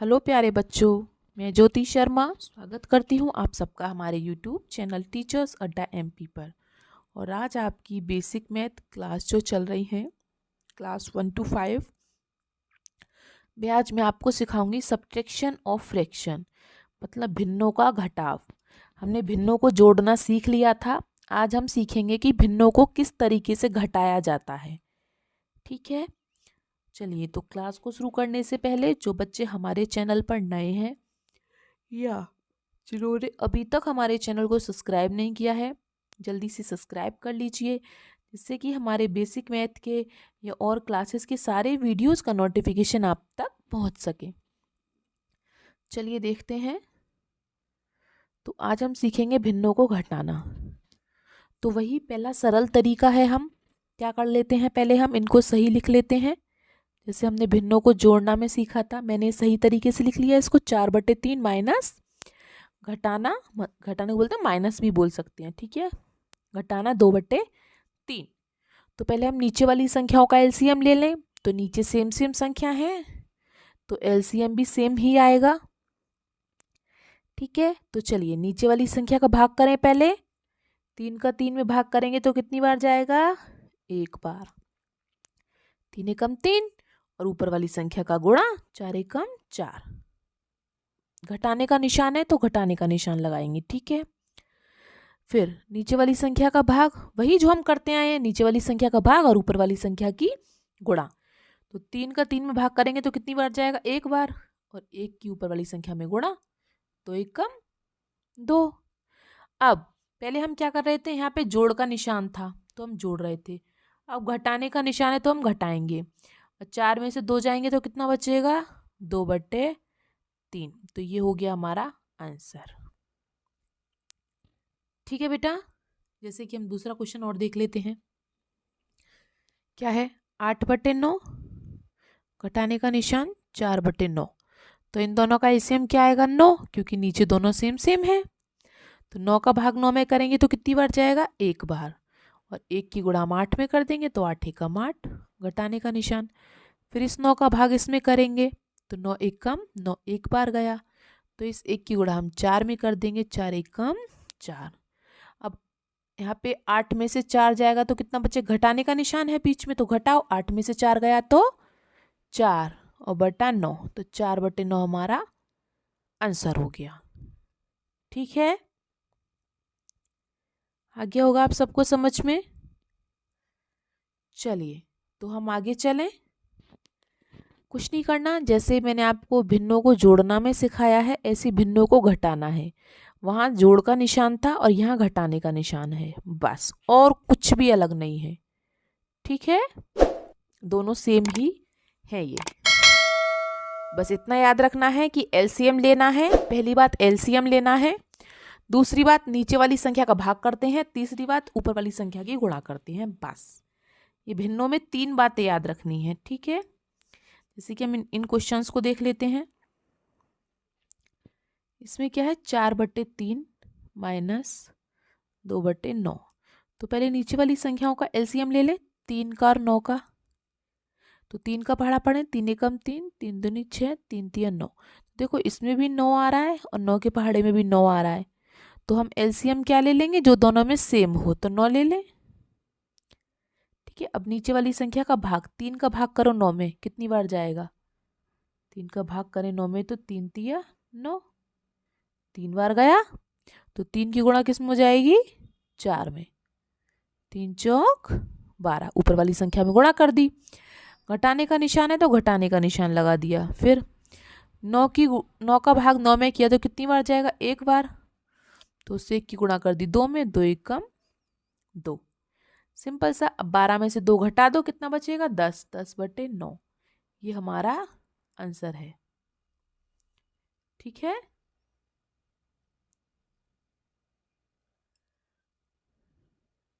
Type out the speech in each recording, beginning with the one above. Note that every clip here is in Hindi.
हेलो प्यारे बच्चों, मैं ज्योति शर्मा स्वागत करती हूँ आप सबका हमारे यूट्यूब चैनल टीचर्स अड्डा एमपी पर। और आज आपकी बेसिक मैथ क्लास जो चल रही है क्लास 1 to 5 में आज मैं आपको सिखाऊंगी सब्ट्रैक्शन ऑफ फ्रैक्शन, मतलब भिन्नों का घटाव। हमने भिन्नों को जोड़ना सीख लिया था, आज हम सीखेंगे कि भिन्नों को किस तरीके से घटाया जाता है। ठीक है, चलिए तो क्लास को शुरू करने से पहले जो बच्चे हमारे चैनल पर नए हैं या जिन्होंने अभी तक हमारे चैनल को सब्सक्राइब नहीं किया है, जल्दी से सब्सक्राइब कर लीजिए, जिससे कि हमारे बेसिक मैथ के या और क्लासेस के सारे वीडियोस का नोटिफिकेशन आप तक पहुंच सके। चलिए देखते हैं। तो आज हम सीखेंगे भिन्नों को घटाना। तो वही पहला सरल तरीका है, हम क्या कर लेते हैं, पहले हम इनको सही लिख लेते हैं। जैसे हमने भिन्नों को जोड़ना में सीखा था, मैंने सही तरीके से लिख लिया इसको 4/3 माइनस घटाना, घटाने को बोलते हैं माइनस भी बोल सकते हैं, ठीक है, घटाना 2/3। तो पहले हम नीचे वाली संख्याओं का एलसीएम ले लें। तो नीचे सेम सेम संख्या है तो एलसीएम भी सेम ही आएगा। ठीक है, तो चलिए नीचे वाली संख्या का भाग करें। पहले 3 का 3 में भाग करेंगे तो कितनी बार जाएगा, एक बार। 3 एकम 3 और ऊपर वाली संख्या का गुणा 4 एकम 4। घटाने का निशान है तो घटाने का निशान लगाएंगे, ठीक है। फिर नीचे वाली संख्या का भाग, वही जो हम करते आए हैं, नीचे वाली संख्या का भाग और ऊपर वाली संख्या की गुणा। तो 3 का 3 में भाग करेंगे तो कितनी बार जाएगा, एक बार, और 1 की ऊपर वाली संख्या में गुणा, तो 1 कम 2। अब पहले हम क्या कर रहे थे, यहाँ पे जोड़ का निशान था तो हम जोड़ रहे थे, अब घटाने का निशान है तो हम घटाएंगे। और 4 में से 2 जाएंगे तो कितना बचेगा, 2/3। तो ये हो गया हमारा आंसर। ठीक है बेटा, जैसे कि हम दूसरा क्वेश्चन और देख लेते हैं। क्या है, 8/9 घटाने का निशान 4/9। तो इन दोनों का एलसीएम क्या आएगा, 9, क्योंकि नीचे दोनों सेम सेम है। तो 9 का भाग 9 में करेंगे तो कितनी बार जाएगा, एक बार, और 1 की गुणा हम 8 में कर देंगे तो 8 एकम 8, घटाने का निशान। फिर इस 9 का भाग इसमें करेंगे तो 9 एकम 9, एक बार गया, तो इस 1 की गुणा हम 4 में कर देंगे, 4 एकम 4। अब यहाँ पे 8 में से 4 जाएगा तो कितना बचे, घटाने का निशान है बीच में तो घटाओ, 8 में से 4 गया तो 4 और बटा 9, तो 4/9 हमारा आंसर हो गया। ठीक है, आगे होगा आप सबको समझ में। चलिए तो हम आगे चलें, कुछ नहीं करना, जैसे मैंने आपको भिन्नों को जोड़ना में सिखाया है ऐसे भिन्नों को घटाना है। वहाँ जोड़ का निशान था और यहाँ घटाने का निशान है, बस, और कुछ भी अलग नहीं है। ठीक है, दोनों सेम ही है। ये बस इतना याद रखना है कि एलसीएम लेना है, पहली बात एलसीएम लेना है, दूसरी बात नीचे वाली संख्या का भाग करते हैं, तीसरी बात ऊपर वाली संख्या की गुणा करते हैं, बस। ये भिन्नों में 3 बातें याद रखनी है, ठीक है। जैसे कि हम इन क्वेश्चंस को देख लेते हैं। इसमें क्या है, 4/3 माइनस 2/9। तो पहले नीचे वाली संख्याओं का एलसीएम ले ले, 3 का और 9 का। तो 3 का पहाड़ा पढ़े, 3 एकम 3, 3 दूनी 6, 3 तिया 9। देखो इसमें भी 9 आ रहा है और 9 के पहाड़े में भी 9 आ रहा है, तो हम एलसीएम क्या ले लेंगे, जो दोनों में सेम हो, तो 9 ले लें। ठीक है, अब नीचे वाली संख्या का भाग, 3 का भाग करो 9 में, कितनी बार जाएगा, 3 का भाग करें 9 में तो 3 तिया 9, 3 बार गया, तो 3 की गुणा किस में हो जाएगी, 4 में, 3 चौक 12, ऊपर वाली संख्या में गुणा कर दी। घटाने का निशान है तो घटाने का निशान लगा दिया। फिर 9 का भाग 9 में किया तो कितनी बार जाएगा, एक बार, तो उससे 1 की गुणा कर दी 2 में, 2 एकम 2, सिंपल सा। अब 12 में से 2 घटा दो, कितना बचेगा, 10, 10/9। ये हमारा आंसर है। ठीक है,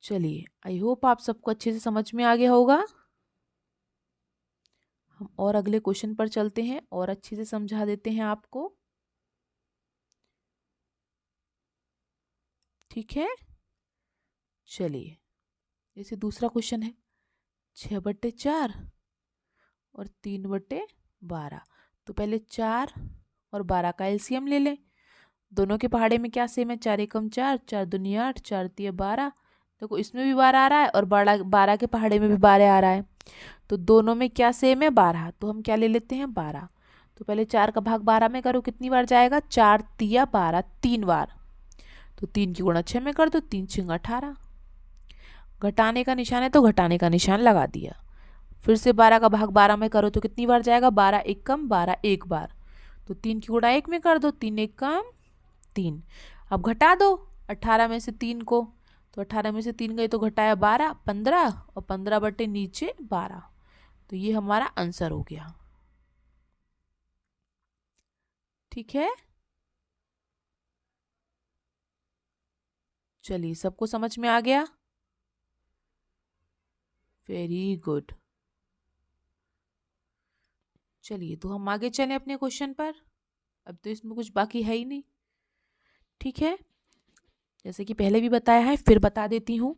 चलिए आई होप आप सबको अच्छे से समझ में आ गया होगा। हम और अगले क्वेश्चन पर चलते हैं और अच्छे से समझा देते हैं आपको। ठीक है, चलिए जैसे दूसरा क्वेश्चन है, 6/4 और 3/12। तो पहले 4 और 12 का एलसीएम ले लें। दोनों के पहाड़े में क्या सेम है, 4 एकम 4, 4 दूनी 8, 4 तिया 12। देखो इसमें भी 12 आ रहा है और 12 के पहाड़े में भी 12 आ रहा है। तो दोनों में क्या सेम है, 12। तो हम क्या ले लेते हैं, 12। तो पहले 4 का भाग 12 में करो, कितनी बार जाएगा, 4 तिया 12, 3 बार। तो 3 की गुणा 6 में कर दो, 3 छिंग 18। घटाने का निशान है तो घटाने का निशान लगा दिया। फिर से 12 का भाग 12 में करो तो कितनी बार जाएगा, 12 एकम 12, एक बार। तो 3 की गुणा 1 में कर दो, 3 एकम 3। अब घटा दो 18 में से 3 को, तो 18 में से 3 गई तो घटाया 12, 15, और 15 बटे नीचे 12। तो ये हमारा आंसर हो गया। ठीक है, चलिए सबको समझ में आ गया, वेरी गुड। चलिए तो हम आगे चलें अपने क्वेश्चन पर। अब तो इसमें कुछ बाकी है ही नहीं। ठीक है, जैसे कि पहले भी बताया है फिर बता देती हूँ।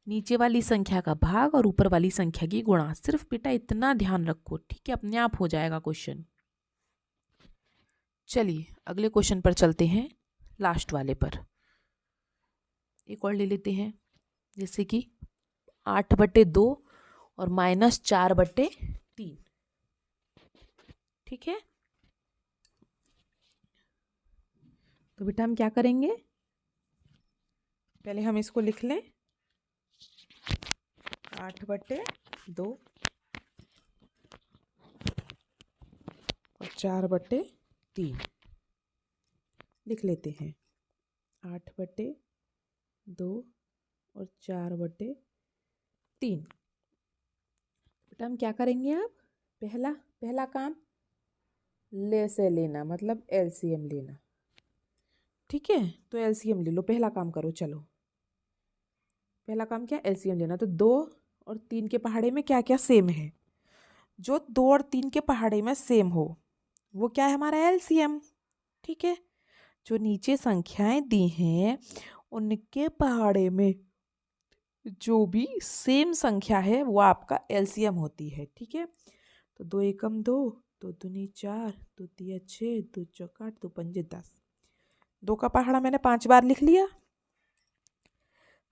नीचे वाली संख्या का भाग और ऊपर वाली संख्या की गुणा, सिर्फ बेटा इतना ध्यान रखो, ठीक है, अपने आप हो जाएगा क्वेश्चन। चलिए अगले क्वेश्चन पर चलते हैं, लास्ट वाले पर। एक और ले लेते हैं, जैसे कि 8/2 और -4/3। ठीक है, तो बेटा हम क्या करेंगे, पहले हम इसको लिख लें, 8/2 और 4/3 लिख लेते हैं। 8/2 और 4/3। बेटा हम क्या करेंगे, अब पहला काम ले से लेना, मतलब एलसीएम लेना। ठीक है, तो एलसीएम ले लो, पहला काम करो। चलो पहला काम क्या, एलसीएम लेना। तो 2 और 3 के पहाड़े में क्या क्या सेम है, जो 2 और 3 के पहाड़े में सेम हो वो क्या है, हमारा एलसीएम। ठीक है, जो नीचे संख्याएं दी हैं उनके पहाड़े में जो भी सेम संख्या है वो आपका एलसीएम होती है। ठीक है, तो 2 एकम 2, 2 दूनी 4, 2 तिया 6, 2 चौक 8, 2 पंजे 10। 2 का पहाड़ा मैंने 5 बार लिख लिया।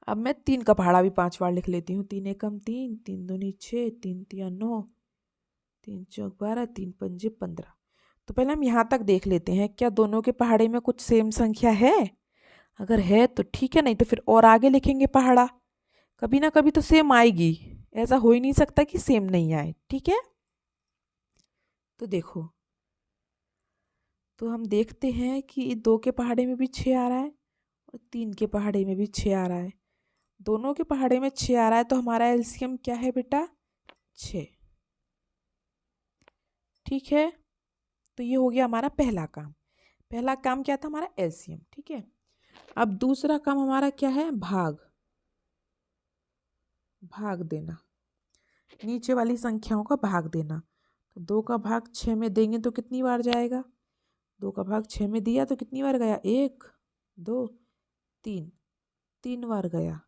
अब मैं 3 का पहाड़ा भी 5 बार लिख लेती हूँ। 3 एकम 3, 3 दूनी 6, 3 तिया 9, 3 चौक 12, 3 पंजे 15। तो पहले हम यहाँ तक देख लेते हैं, क्या दोनों के पहाड़े में कुछ सेम संख्या है। अगर है तो ठीक है, नहीं तो फिर और आगे लिखेंगे पहाड़ा। कभी ना कभी तो सेम आएगी, ऐसा हो ही नहीं सकता कि सेम नहीं आए। ठीक है, तो देखो, तो हम देखते हैं कि 2 के पहाड़े में भी 6 आ रहा है और 3 के पहाड़े में भी 6 आ रहा है। दोनों के पहाड़े में 6 आ रहा है तो हमारा एलसीएम क्या है बेटा, 6। ठीक है, तो ये हो गया हमारा पहला काम। पहला काम क्या था, हमारा एलसीएम। ठीक है, अब दूसरा काम हमारा क्या है, भाग देना, नीचे वाली संख्याओं का भाग देना। तो 2 का भाग 6 में देंगे तो कितनी बार जाएगा, 2 का भाग 6 में दिया तो कितनी बार गया, 1 2 3, 3 बार गया।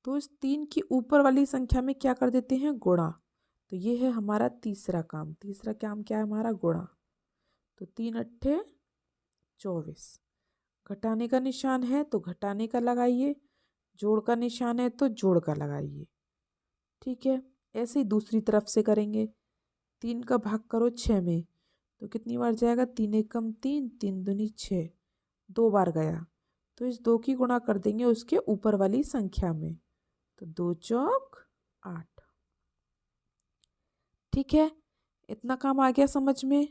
तो इस 3 की ऊपर वाली संख्या में क्या कर देते हैं, गुणा। तो ये है हमारा तीसरा काम। तीसरा काम क्या है हमारा, गुणा। तो 3 अट्ठे 24। घटाने का निशान है तो घटाने का लगाइए, जोड़ का निशान है तो जोड़ का लगाइए। ठीक है, ऐसे ही दूसरी तरफ से करेंगे। 3 का भाग करो 6 में तो कितनी बार जाएगा, 3 एकम 3, 3 दूनी 6, 2 बार गया। तो इस 2 की गुणा कर देंगे उसके ऊपर वाली संख्या में, तो 2 चौक 8। ठीक है, इतना काम आ गया समझ में।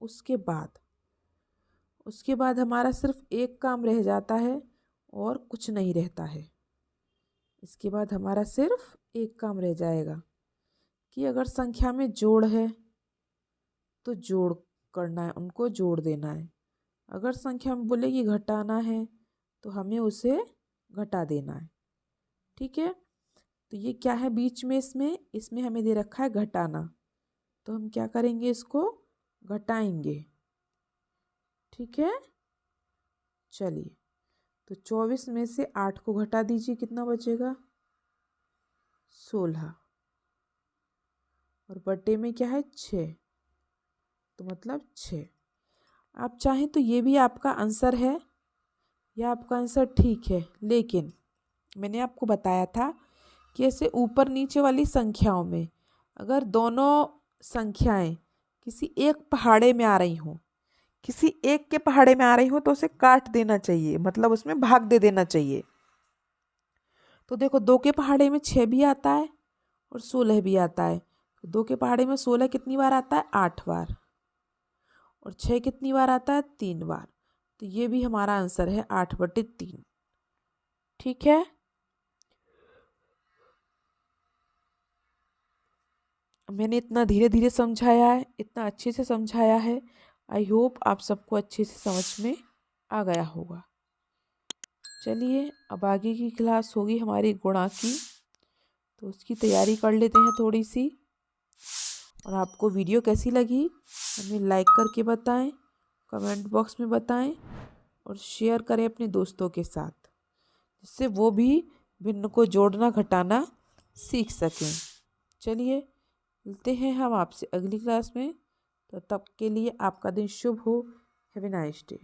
उसके बाद हमारा सिर्फ एक काम रह जाता है और कुछ नहीं रहता है। इसके बाद हमारा सिर्फ एक काम रह जाएगा कि अगर संख्या में जोड़ है तो जोड़ करना है, उनको जोड़ देना है। अगर संख्या में बोलेगी घटाना है तो हमें उसे घटा देना है। ठीक है, तो ये क्या है बीच में, इसमें हमें दे रखा है घटाना, तो हम क्या करेंगे, इसको घटाएंगे। ठीक है, चलिए, तो 24 में से 8 को घटा दीजिए, कितना बचेगा, 16। और बटे में क्या है, 6। तो मतलब 6। आप चाहें तो ये भी आपका आंसर है, या आपका आंसर ठीक है, लेकिन मैंने आपको बताया था कि ऐसे ऊपर नीचे वाली संख्याओं में अगर दोनों संख्याएं किसी एक पहाड़े में आ रही हों, किसी एक के पहाड़े में आ रही हो, तो उसे काट देना चाहिए, मतलब उसमें भाग दे देना चाहिए। तो देखो 2 के पहाड़े में 6 भी आता है और 16 भी आता है। तो 2 के पहाड़े में 16 कितनी बार आता है? 8 बार। और 6 कितनी बार आता है? 3 बार। तो ये भी हमारा आंसर है 8/3। ठीक है। मैंने इतना धीरे धीरे समझाया है, इतना अच्छे से समझाया है। आई होप आप सबको अच्छे से समझ में आ गया होगा। चलिए अब आगे की क्लास होगी हमारी गुणा की, तो उसकी तैयारी कर लेते हैं थोड़ी सी। और आपको वीडियो कैसी लगी हमें लाइक करके बताएं, कमेंट बॉक्स में बताएं और शेयर करें अपने दोस्तों के साथ, जिससे वो भी भिन्न को जोड़ना घटाना सीख सकें। चलिए मिलते हैं हम आपसे अगली क्लास में। तो तब के लिए आपका दिन शुभ हो। Have a nice day.